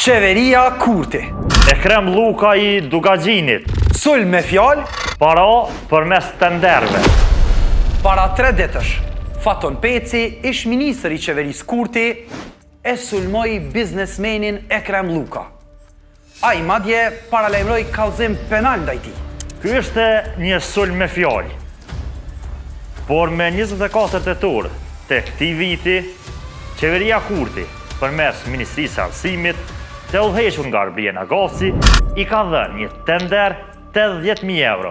Qeveria Kurti. Ekrem Luka i Dugaxhinit. Sul me fjalë. Para përmes tenderëve. Para 3 ditësh, Faton Peci, ish ministër i qeverisë Kurti, e sulmoi biznesmenin Ekrem Luka. Ai madje paralajmëroi kallëzim penal ndaj tij. Ky është një sulm me fjalë. Por me 24 tetor të këtij viti, qeveria Kurti, përmes Ministrisë së Arsimit, të udhëhequr nga Arbriena Gaci, i ka dhënë një tender 80.000 euro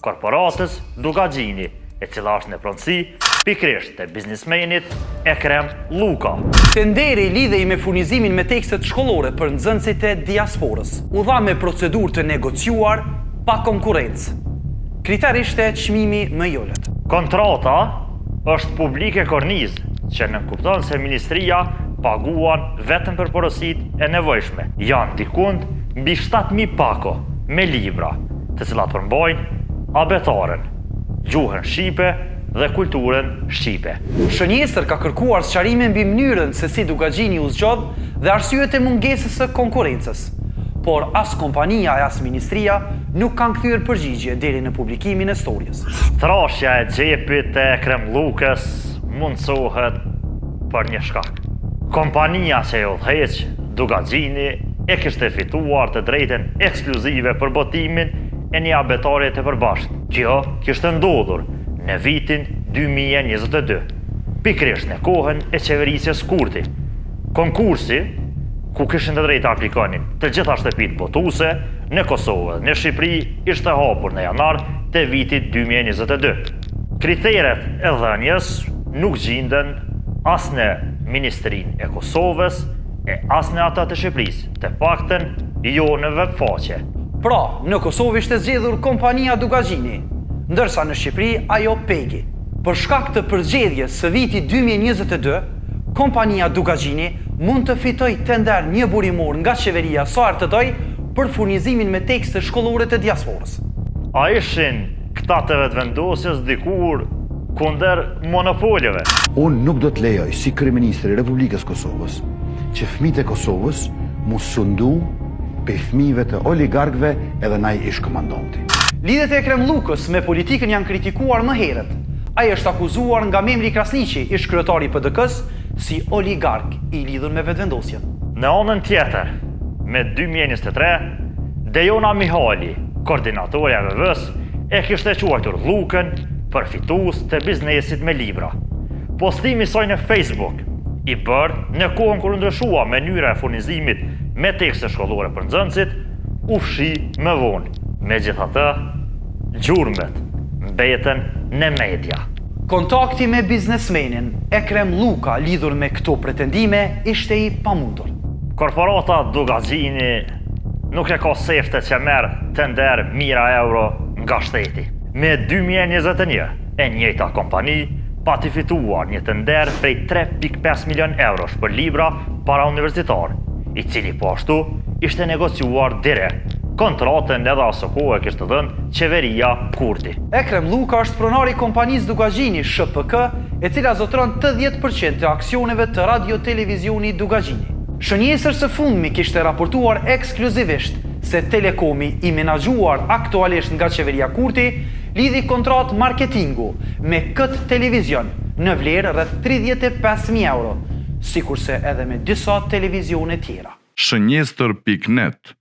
korporatës Dugaxhini, e cila është në pronësi pikërisht të biznesmenit Ekrem Luka. Tenderi lidhej me furnizimin me tekstet shkollore për nxënësit e diasporës. U dha me procedurë të negociuar pa konkurrencë. Kriteri ishte çmimi më i ulët. Kontrata është publike kornizë, që nënkupton se ministria paguan vetëm për porositë e nevojshme. Janë dikund mbi 7.000 pako me libra, të cilat përmbajnë abetaren, gjuhën shqipe dhe kulturën shqipe. Shënjestër ka kërkuar sqarime mbi mënyrën se si Dugaxhini u zgjodh dhe arsyet e mungesës së konkurrencës. Por as kompania e as ministria nuk kanë kthyer përgjigje deri në publikimin e storjes. Trashja e xhepit e Ekrem Lukës mundsohet për një shkak. Kompania që e udhëheq Dugaxhini e kishte fituar të drejtën ekskluzive për botimin e një abetare të përbashkët. Kjo kishte ndodhur në vitin 2022, pikërisht në kohën e qeverisjes Kurti. Konkursi, ku kishin të drejtë aplikonin të gjitha shtëpitë botuese në Kosovë dhe në Shqipëri, ishte hapur në janar të vitit 2022. Kriteret e dhënies nuk gjenden as në Ministrinë e Kosovës e as në ata të Shqipërisë, të paktën jo në webfaqe. Pra, në Kosovë ishte zgjedhur kompania Dugaxhini, ndërsa në Shqipëri ajo Pegi. Për shkak të përgjedhjes së vitit 2022, kompania Dugaxhini mund të fitoj tender një burimor nga qeveria sa herë të doj për furnizimin me tekste shkollore të diasporës. A ishin këta të vetëvendosjes dikur kundër monopolive? Unë nuk do të lejoj si kryeministri i Republikës Kosovës që fëmijët e Kosovës mu sundu pe fëmijëve të oligarkëve edhe nai ish komandanti. Lidhjet e Ekrem Lukës me politikën janë kritikuar më herët. Ai është akuzuar nga membri Krasniqi, ish kryetari i PDK-s, si oligark i lidhur me vetëvendosjen. Në anën tjetër, me 2023, Dejona Mihali, koordinatorja e MV-s, e kishte quajtur Lukën përfitues të biznesit me libra. Postimi i saj në Facebook i bërë në kohën kur ndryshua mënyra e furnizimit me tekste shkollore për nxënësit, u fshi më vonë. Megjithatë, gjurmët mbeten në media. Kontakti me biznesmenin Ekrem Luka lidhur me këto pretendime ishte i pamundur. Korporata Dugaxhini nuk e ka sefte që merr tender mijëra euro nga shteti. Me 2021, e njëjta kompani pati fituar një tender prej 3.5 milion eurosh për libra para universitar, i cili po ashtu ishte negociuar direkt. Kontratën edhe aso kohë kishte dhënë qeveria Kurti. Ekrem Luka është pronari i kompanisë Dugaxhini SHPK, e cila zotëron 80% të aksioneve të radio-televizioni Dugaxhini. Shënjestër së fundmi kishte raportuar ekskluzivisht se Telekomi, i menaxhuar aktualisht nga qeveria Kurti, lidhi kontratë marketingu me këtë televizion në vlerë rreth 35.000 euro, sikurse edhe me disa televizione tjera. Shënjestër.net